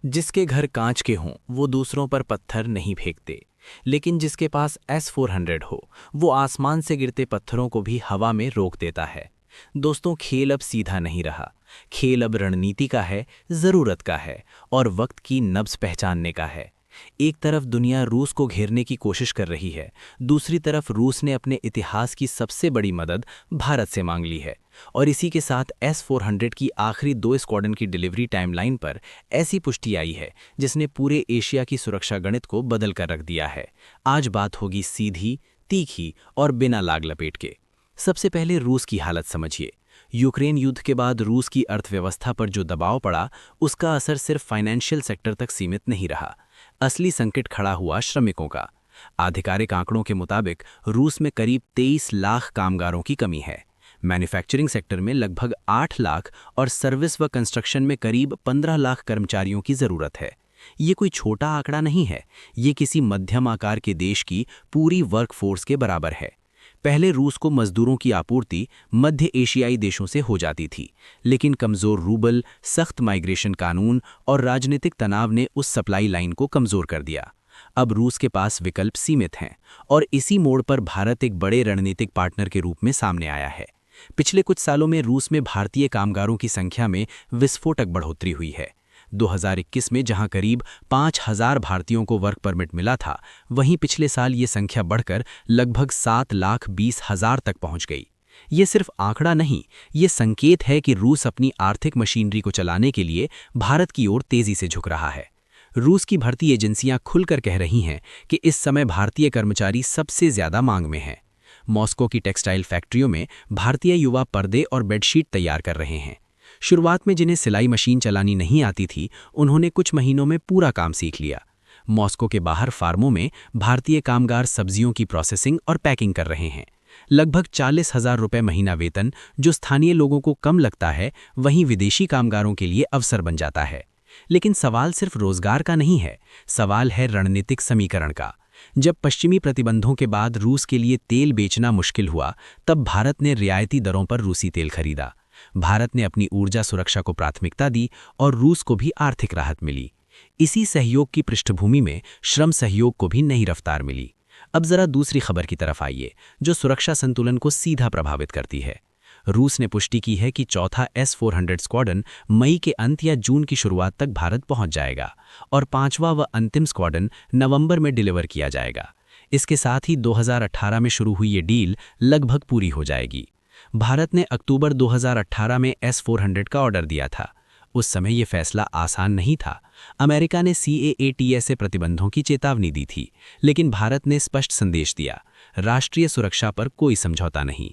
जिसके घर कांच के हों वो दूसरों पर पत्थर नहीं फेंकते, लेकिन जिसके पास S-400 हो वो आसमान से गिरते पत्थरों को भी हवा में रोक देता है। दोस्तों, खेल अब सीधा नहीं रहा। खेल अब रणनीति का है, ज़रूरत का है और वक्त की नब्ज़ पहचानने का है। एक तरफ दुनिया रूस को घेरने की कोशिश कर रही है, दूसरी तरफ रूस ने अपने इतिहास की सबसे बड़ी मदद भारत से मांग ली है। और इसी के साथ S-400 की आखिरी 2 स्क्वाड्रन की डिलीवरी टाइमलाइन पर ऐसी पुष्टि आई है जिसने पूरे एशिया की सुरक्षा गणित को बदल कर रख दिया है। आज बात होगी सीधी, तीखी और बिना लाग लपेट के। सबसे पहले रूस की हालत समझिए। यूक्रेन युद्ध के बाद रूस की अर्थव्यवस्था पर जो दबाव पड़ा, उसका असर सिर्फ फाइनेंशियल सेक्टर तक सीमित नहीं रहा। असली संकट खड़ा हुआ श्रमिकों का। आधिकारिक आंकड़ों के मुताबिक रूस में करीब 23 लाख कामगारों की कमी है। मैन्युफैक्चरिंग सेक्टर में लगभग 8 लाख और सर्विस व कंस्ट्रक्शन में करीब 15 लाख कर्मचारियों की ज़रूरत है। ये कोई छोटा आंकड़ा नहीं है, ये किसी मध्यम आकार के देश की पूरी वर्कफोर्स के बराबर है। पहले रूस को मजदूरों की आपूर्ति मध्य एशियाई देशों से हो जाती थी, लेकिन कमज़ोर रूबल, सख्त माइग्रेशन कानून और राजनीतिक तनाव ने उस सप्लाई लाइन को कमज़ोर कर दिया। अब रूस के पास विकल्प सीमित हैं और इसी मोड़ पर भारत एक बड़े रणनीतिक पार्टनर के रूप में सामने आया है। पिछले कुछ सालों में रूस में भारतीय कामगारों की संख्या में विस्फोटक बढ़ोतरी हुई है। 2021 में जहां करीब 5,000 भारतीयों को वर्क परमिट मिला था, वहीं पिछले साल ये संख्या बढ़कर लगभग 7,20,000 तक पहुंच गई। ये सिर्फ आंकड़ा नहीं, ये संकेत है कि रूस अपनी आर्थिक मशीनरी को चलाने के लिए भारत की ओर तेजी से झुक रहा है। रूस की भर्ती एजेंसियां खुलकर कह रही हैं कि इस समय भारतीय कर्मचारी सबसे ज्यादा मांग में हैं। मॉस्को की टेक्सटाइल फैक्ट्रियों में भारतीय युवा पर्दे और बेडशीट तैयार कर रहे हैं। शुरुआत में जिन्हें सिलाई मशीन चलानी नहीं आती थी, उन्होंने कुछ महीनों में पूरा काम सीख लिया। मॉस्को के बाहर फार्मों में भारतीय कामगार सब्जियों की प्रोसेसिंग और पैकिंग कर रहे हैं। लगभग 40,000 रुपये महीना वेतन जो स्थानीय लोगों को कम लगता है, वहीं विदेशी कामगारों के लिए अवसर बन जाता है। लेकिन सवाल सिर्फ रोजगार का नहीं है, सवाल है रणनीतिक समीकरण का। जब पश्चिमी प्रतिबंधों के बाद रूस के लिए तेल बेचना मुश्किल हुआ, तब भारत ने रियायती दरों पर रूसी तेल खरीदा। भारत ने अपनी ऊर्जा सुरक्षा को प्राथमिकता दी और रूस को भी आर्थिक राहत मिली। इसी सहयोग की पृष्ठभूमि में श्रम सहयोग को भी नई रफ्तार मिली। अब जरा दूसरी खबर की तरफ आइए, जो सुरक्षा संतुलन को सीधा प्रभावित करती है। रूस ने पुष्टि की है कि चौथा S-400 स्क्वाड्रन मई के अंत या जून की शुरुआत तक भारत पहुंच जाएगा और पांचवा व अंतिम स्क्वाड्रन नवंबर में डिलीवर किया जाएगा। इसके साथ ही 2018 में शुरू हुई ये डील लगभग पूरी हो जाएगी। भारत ने अक्टूबर 2018 में S-400 का ऑर्डर दिया था। उस समय ये फैसला आसान नहीं था। अमेरिका ने CAATS प्रतिबंधों की चेतावनी दी थी, लेकिन भारत ने स्पष्ट संदेश दिया, राष्ट्रीय सुरक्षा पर कोई समझौता नहीं।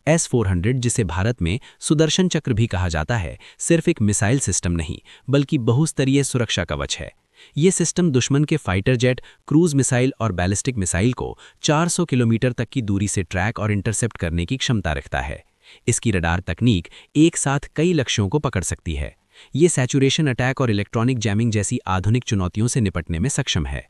S-400, जिसे भारत में सुदर्शन चक्र भी कहा जाता है, सिर्फ एक मिसाइल सिस्टम नहीं बल्कि बहुस्तरीय सुरक्षा कवच है। ये सिस्टम दुश्मन के फाइटर जेट, क्रूज मिसाइल और बैलिस्टिक मिसाइल को 400 किलोमीटर तक की दूरी से ट्रैक और इंटरसेप्ट करने की क्षमता रखता है। इसकी रडार तकनीक एक साथ कई लक्ष्यों को पकड़ सकती है। ये सैचुरेशन अटैक और इलेक्ट्रॉनिक जैमिंग जैसी आधुनिक चुनौतियों से निपटने में सक्षम है।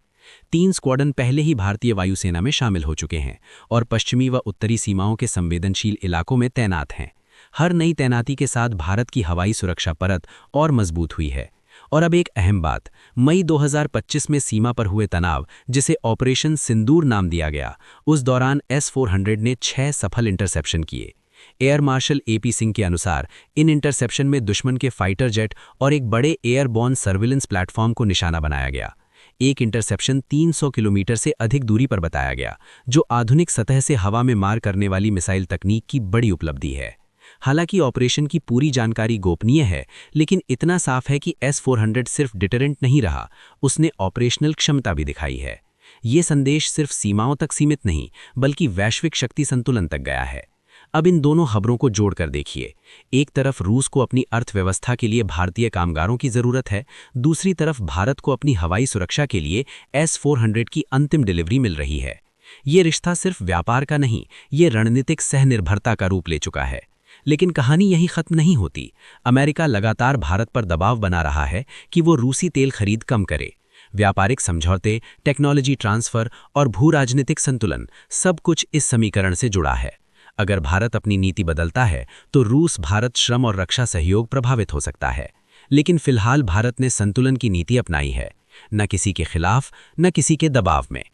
3 स्क्वाड्रन पहले ही भारतीय वायुसेना में शामिल हो चुके हैं और पश्चिमी व उत्तरी सीमाओं के संवेदनशील इलाकों में तैनात हैं। हर नई तैनाती के साथ भारत की हवाई सुरक्षा परत और मजबूत हुई है। और अब एक अहम बात, मई 2025 में सीमा पर हुए तनाव, जिसे ऑपरेशन सिंदूर नाम दिया गया, उस दौरान S-400 ने 6 सफल इंटरसेप्शन किए। एयर मार्शल AP सिंह के अनुसार इन इंटरसेप्शन में दुश्मन के फाइटर जेट और एक बड़े एयरबॉर्न सर्विलेंस प्लेटफॉर्म को निशाना बनाया गया। एक इंटरसेप्शन 300 किलोमीटर से अधिक दूरी पर बताया गया, जो आधुनिक सतह से हवा में मार करने वाली मिसाइल तकनीक की बड़ी उपलब्धि है। हालांकि ऑपरेशन की पूरी जानकारी गोपनीय है, लेकिन इतना साफ है कि S-400 सिर्फ डिटरेंट नहीं रहा, उसने ऑपरेशनल क्षमता भी दिखाई है। ये संदेश सिर्फ सीमाओं तक सीमित नहीं बल्कि वैश्विक शक्ति संतुलन तक गया है। अब इन दोनों खबरों को जोड़कर देखिए। एक तरफ रूस को अपनी अर्थव्यवस्था के लिए भारतीय कामगारों की जरूरत है, दूसरी तरफ भारत को अपनी हवाई सुरक्षा के लिए S-400 की अंतिम डिलीवरी मिल रही है। ये रिश्ता सिर्फ व्यापार का नहीं, ये रणनीतिक सहनिर्भरता का रूप ले चुका है। लेकिन कहानी यहीं खत्म नहीं होती। अमेरिका लगातार भारत पर दबाव बना रहा है कि वो रूसी तेल खरीद कम करे। व्यापारिक समझौते, टेक्नोलॉजी ट्रांसफर और भू राजनीतिक संतुलन, सब कुछ इस समीकरण से जुड़ा है। अगर भारत अपनी नीति बदलता है तो रूस भारत श्रम और रक्षा सहयोग प्रभावित हो सकता है। लेकिन फिलहाल भारत ने संतुलन की नीति अपनाई है, न किसी के खिलाफ न किसी के दबाव में।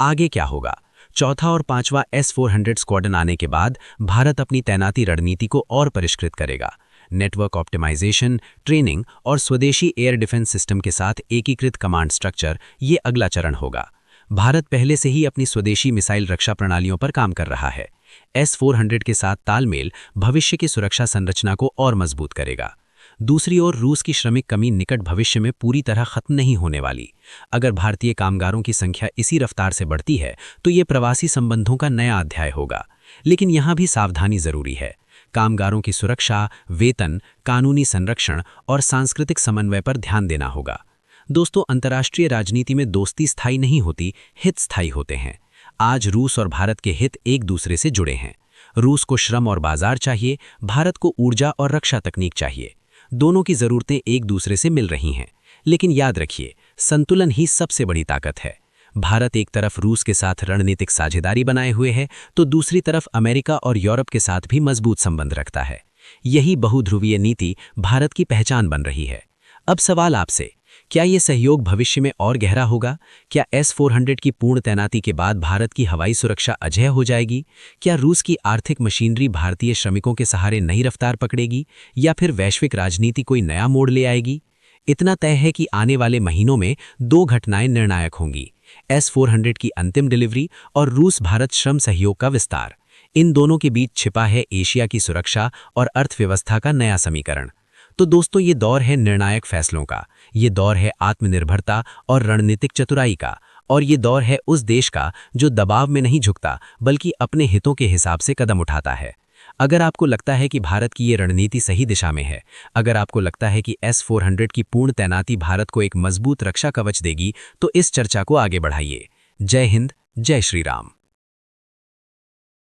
आगे क्या होगा? चौथा और पांचवा S-400 स्क्वाड्रन आने के बाद भारत अपनी तैनाती रणनीति को और परिष्कृत करेगा। नेटवर्क ऑप्टिमाइजेशन, ट्रेनिंग और स्वदेशी एयर डिफेंस सिस्टम के साथ एकीकृत कमांड स्ट्रक्चर ये अगला चरण होगा। भारत पहले से ही अपनी स्वदेशी मिसाइल रक्षा प्रणालियों पर काम कर रहा है। S-400 के साथ तालमेल भविष्य की सुरक्षा संरचना को और मजबूत करेगा। दूसरी ओर रूस की श्रमिक कमी निकट भविष्य में पूरी तरह खत्म नहीं होने वाली। अगर भारतीय कामगारों की संख्या इसी रफ्तार से बढ़ती है तो ये प्रवासी संबंधों का नया अध्याय होगा। लेकिन यहाँ भी सावधानी जरूरी है। कामगारों की सुरक्षा, वेतन, कानूनी संरक्षण और सांस्कृतिक समन्वय पर ध्यान देना होगा। दोस्तों, अंतर्राष्ट्रीय राजनीति में दोस्ती स्थायी नहीं होती, हित स्थायी होते हैं। आज रूस और भारत के हित एक दूसरे से जुड़े हैं। रूस को श्रम और बाजार चाहिए, भारत को ऊर्जा और रक्षा तकनीक चाहिए। दोनों की जरूरतें एक दूसरे से मिल रही हैं। लेकिन याद रखिए, संतुलन ही सबसे बड़ी ताकत है। भारत एक तरफ रूस के साथ रणनीतिक साझेदारी बनाए हुए है, तो दूसरी तरफ अमेरिका और यूरोप के साथ भी मजबूत संबंध रखता है। यही बहुध्रुवीय नीति भारत की पहचान बन रही है। अब सवाल आपसे, क्या ये सहयोग भविष्य में और गहरा होगा? क्या S-400 की पूर्ण तैनाती के बाद भारत की हवाई सुरक्षा अजेय हो जाएगी? क्या रूस की आर्थिक मशीनरी भारतीय श्रमिकों के सहारे नई रफ्तार पकड़ेगी, या फिर वैश्विक राजनीति कोई नया मोड़ ले आएगी? इतना तय है कि आने वाले महीनों में दो घटनाएं निर्णायक होंगी: S-400 की अंतिम डिलीवरी और रूस भारत श्रम सहयोग का विस्तार। इन दोनों के बीच छिपा है एशिया की सुरक्षा और अर्थव्यवस्था का नया समीकरण। तो दोस्तों, ये दौर है निर्णायक फैसलों का, ये दौर है आत्मनिर्भरता और रणनीतिक चतुराई का, और ये दौर है उस देश का जो दबाव में नहीं झुकता बल्कि अपने हितों के हिसाब से कदम उठाता है। अगर आपको लगता है कि भारत की ये रणनीति सही दिशा में है, अगर आपको लगता है कि S-400 की पूर्ण तैनाती भारत को एक मजबूत रक्षा कवच देगी, तो इस चर्चा को आगे बढ़ाइए। जय हिंद, जय श्री राम।